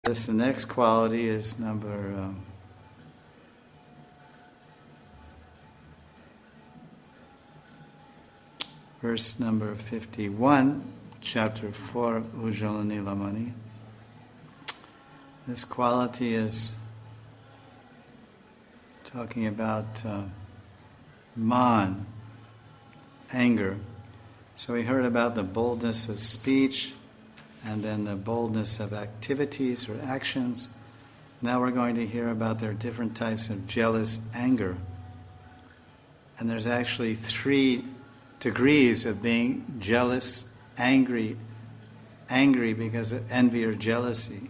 The next quality is number verse number 51, chapter 4 of Ujjvala Nilamani. This quality is talking about man, anger. So we heard about the boldness of speech and then the boldness of activities or actions. Now we're going to hear about their different types of jealous anger. And there's actually 3 degrees of being jealous, angry because of envy or jealousy.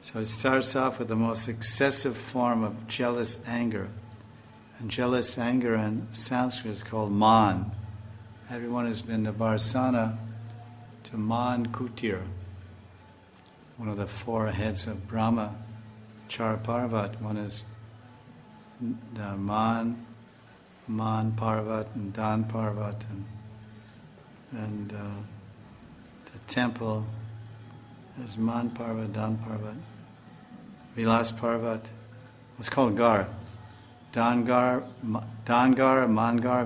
So it starts off with the most excessive form of jealous anger. And jealous anger in Sanskrit is called man. Everyone has been to Barsana, to Man Kutir, one of the 4 heads of Brahma, Char Parvat. One is the Man Parvat and Dan Parvat, and the temple is Man Parvat, Dan Parvat, Vilas Parvat. It's called Gar. Dangar, Mangar,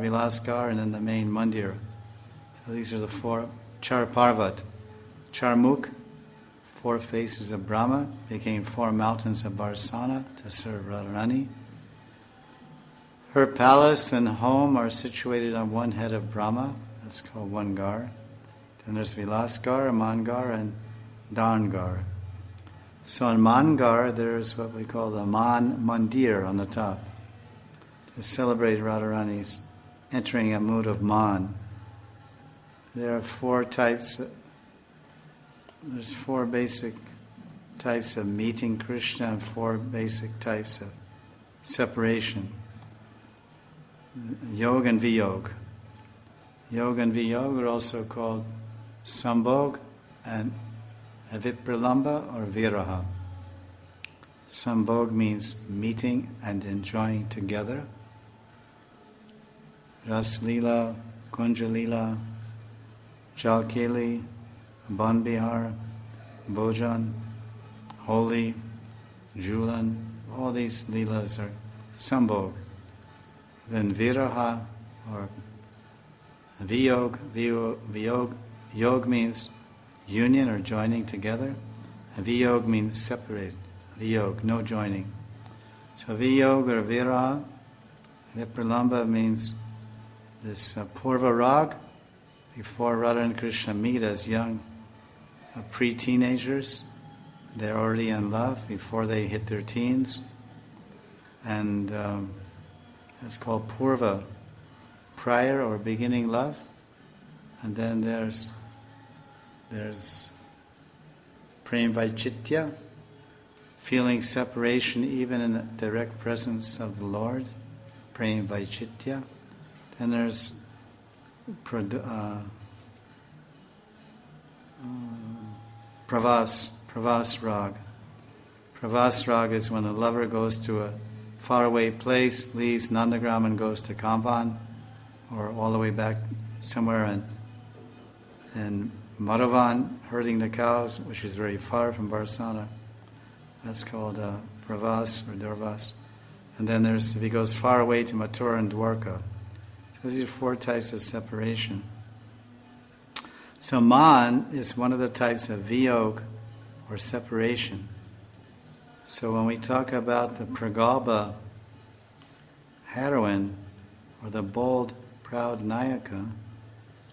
Vilasgar, and then the main Mandir. So these are the 4. Char Parvat, Charmukh, 4 faces of Brahma, became 4 mountains of Barsana to serve Radharani. Her palace and home are situated on 1 head of Brahma, that's called 1 Gar. Then there's Vilasgar, Mangar, and Dangar. So in Mangar, there's what we call the Man Mandir on the top, to celebrate Radharani's entering a mood of Man. There are 4 types. There's 4 basic types of meeting Krishna and 4 basic types of separation. Yoga and Viyog. Yoga and Viyog are also called Sambhog and Avipralamba or Viraha. Sambhog means meeting and enjoying together. Ras Lila, Kunja Lila, Jalkeli, Ban Bihar, Bhojan, Holi, Julan, all these lilas are sambhog. Then viraha or viyog, yog means union or joining together. Viyog means separate. Viyog, no joining. So viyog or viraha, vipralamba means this purva rag. Before Radha and Krishna meet as young pre-teenagers, they're already in love before they hit their teens. And it's called purva, prior or beginning love. And then there's prem vaichitya, feeling separation even in the direct presence of the Lord, prem vaichitya. Then there's Pravas Rag. Pravas Rag is when the lover goes to a faraway place, leaves Nandagram and goes to Kamvan, or all the way back somewhere in Madhavan, herding the cows, which is very far from Barsana. That's called Pravas or Durvas. And then if he goes far away to Mathura and Dwarka. These are 4 types of separation. So man is one of the types of viyog or separation. So when we talk about the pragalpa heroine or the bold, proud Nayaka,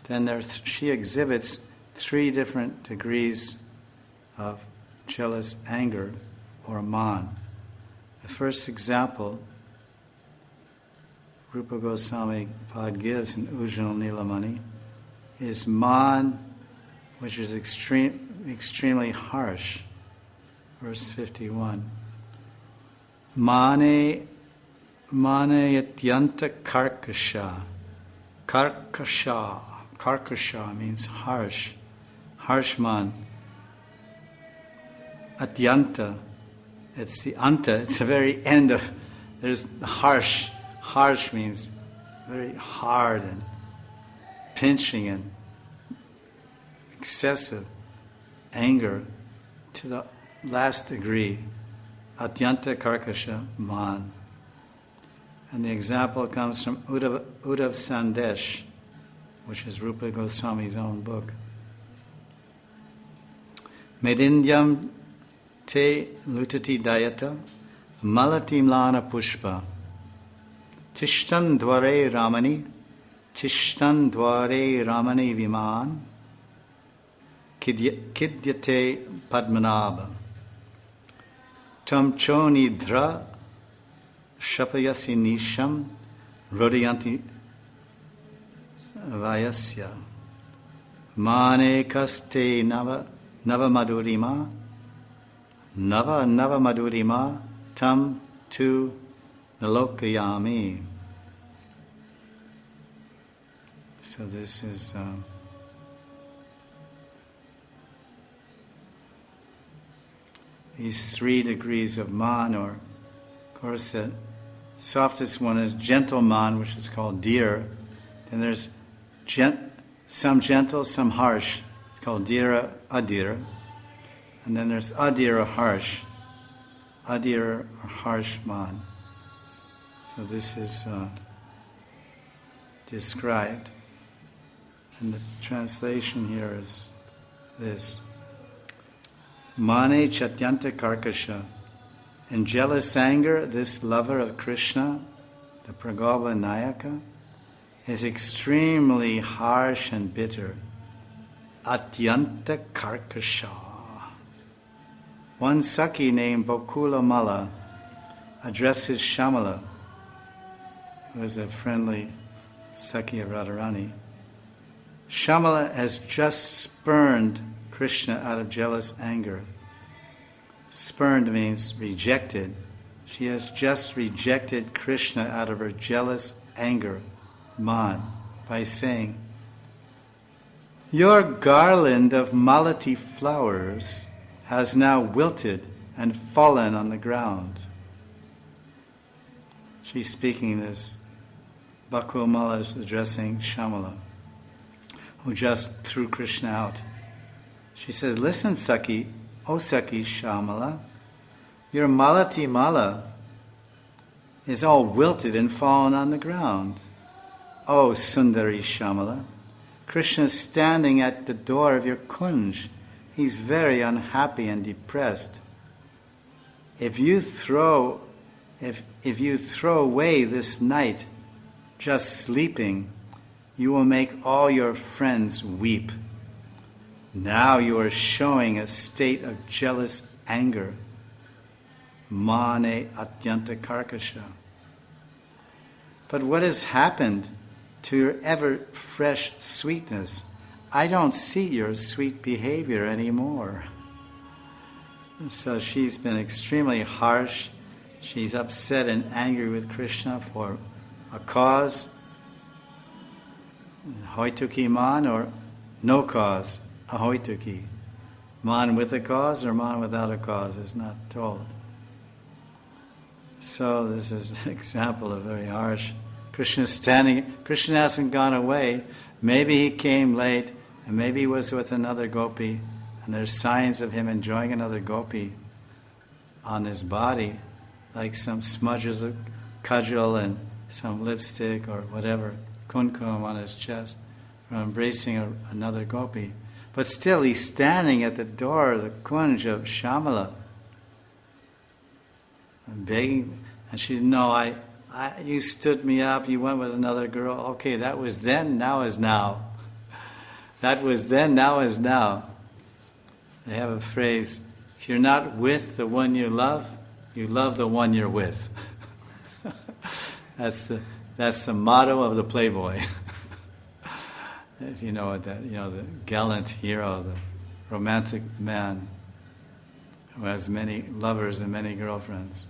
then she exhibits 3 different degrees of jealous anger or man. The first example Rupa Goswami Pad gives in Ujjvala Nilamani is man, which is extremely harsh. Verse 51. Mane yatyanta karkasha. Karkasha means harsh. Harsh man. Atyanta. It's the anta. It's the very end of. There's harsh. Harsh means very hard and pinching and excessive anger to the last degree, Atyanta Karkasha Man. And the example comes from Uddhav Sandesh, which is Rupa Goswami's own book. Medindyam te lutati dayata malatim lana pushpa tishtan dware ramani viman kidyate padmanabha tam choni dhra shapayasi nisham rodayanti vayasya mane kaste nava madurima tam tu nalokayami. So this is these 3 degrees of man, or of course the softest one is gentle man, which is called dhir. Then there's some gentle, some harsh. It's called dhira, adhira. And then there's adhira, harsh. Adhira, or harsh man. So this is described. And the translation here is this. Mane chatyanta karkasha. In jealous anger, this lover of Krishna, the Pragolbha Nayaka, is extremely harsh and bitter. Atyanta karkasha. One Sakhi named Bokula Mala addresses Shamala, who is a friendly Sakhi of Radharani. Shamala has just spurned Krishna out of jealous anger. Spurned means rejected. She has just rejected Krishna out of her jealous anger, man, by saying, "Your garland of malati flowers has now wilted and fallen on the ground." She's speaking this. Bakumala is addressing Shamala, who just threw Krishna out. She says, "Listen, Sakhi, O Sakhi Shamala, your malati mala is all wilted and fallen on the ground. O Sundari Shamala, Krishna is standing at the door of your kunj. He's very unhappy and depressed. If you throw away this night just sleeping, you will make all your friends weep. Now you are showing a state of jealous anger. Mane atyanta karkasha. But what has happened to your ever fresh sweetness? I don't see your sweet behavior anymore." And so she's been extremely harsh. She's upset and angry with Krishna for a cause, hoituki man, or no cause, ahoituki. Man with a cause or man without a cause is not told. So this is an example of very harsh. Krishna hasn't gone away. Maybe he came late, and maybe he was with another gopi, and there's signs of him enjoying another gopi on his body, like some smudges of kajal and some lipstick or whatever, kumkum on his chest, from embracing another gopi. But still, he's standing at the door of the kunj of Shamala, and begging. And she said, "No, you stood me up, you went with another girl. Okay, that was then, now is now. That was then, now is now." They have a phrase, if you're not with the one you love the one you're with. That's the motto of the Playboy. If you know what that, the gallant hero, the romantic man who has many lovers and many girlfriends.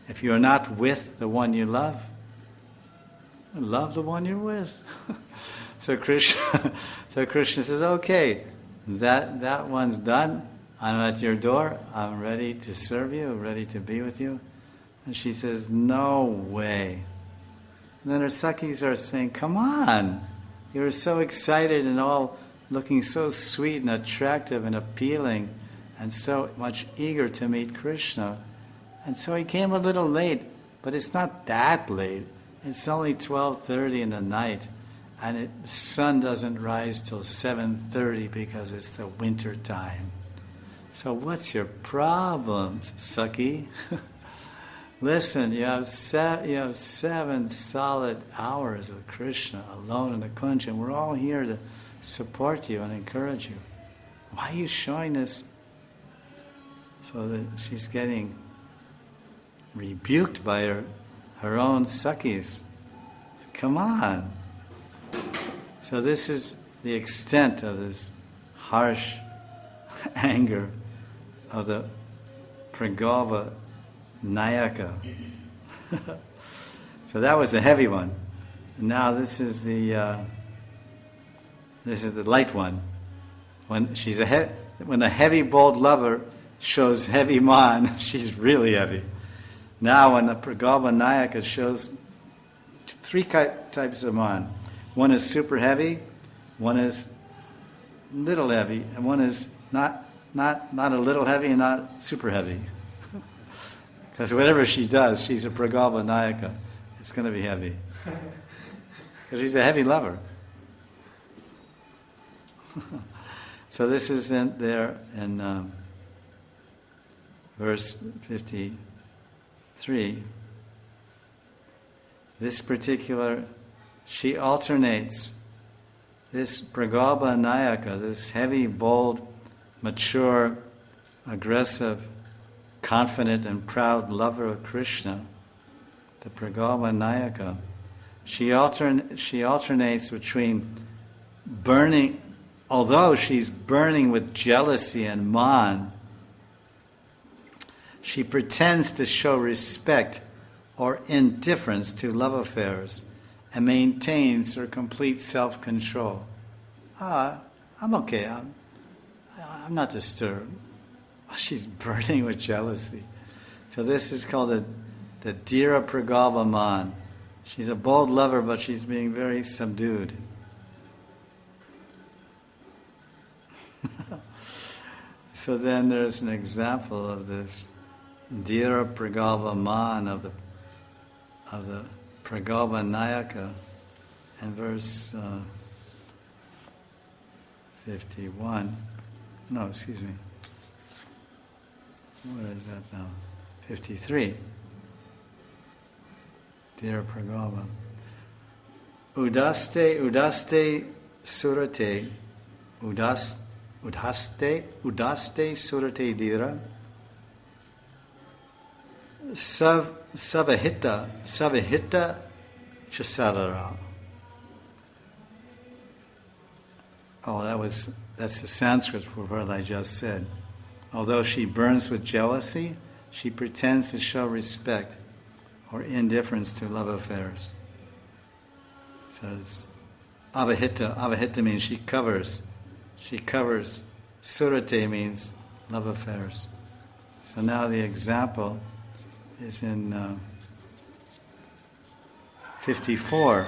If you're not with the one you love the one you're with. So Krishna says, "Okay, that one's done. I'm at your door. I'm ready to serve you, ready to be with you." And she says, "No way." And then her Sakhis are saying, "Come on, you're so excited and all looking so sweet and attractive and appealing. and so much eager to meet Krishna. And so he came a little late, but it's not that late. It's only 12:30 in the night, and the sun doesn't rise till 7:30 because it's the winter time. So what's your problem, Saki? Listen, you have 7 solid hours of Krishna alone in the kunj, and we're all here to support you and encourage you. Why are you showing this? So that she's getting rebuked by her own Sakis. Come on. So this is the extent of this harsh anger of the Pragolbha Nayaka. So that was the heavy one. Now this is the light one. When the heavy bold lover shows heavy man, she's really heavy. Now when the Pragolbha Nayaka shows 3 types of man. One is super heavy, one is little heavy, and one is not a little heavy and not super heavy. Because whatever she does, she's a Pragolbha Nayaka. It's going to be heavy. Because she's a heavy lover. So this is there in verse 53. This particular, she alternates this Pragolbha Nayaka, this heavy, bold, mature, aggressive, confident and proud lover of Krishna, the Pragolbha Nayaka. She alternates between burning, although she's burning with jealousy and man, she pretends to show respect or indifference to love affairs and maintains her complete self-control. I'm okay, I'm not disturbed. She's burning with jealousy. So this is called the Dhira Pragolbha Man. She's a bold lover, but she's being very subdued. So then there's an example of this Dhira Pragolbha Man of the Pragolbha Nayaka in verse 51. No, excuse me. What is that now? 53. Dhira Pragolbha. Udaste surate. Udaste surate dhira. Savahita chasarara. Oh, that's the Sanskrit for what I just said. Although she burns with jealousy, she pretends to show respect or indifference to love affairs. So it's avahita. Avahita means she covers. She covers. Surate means love affairs. So now the example is in 54.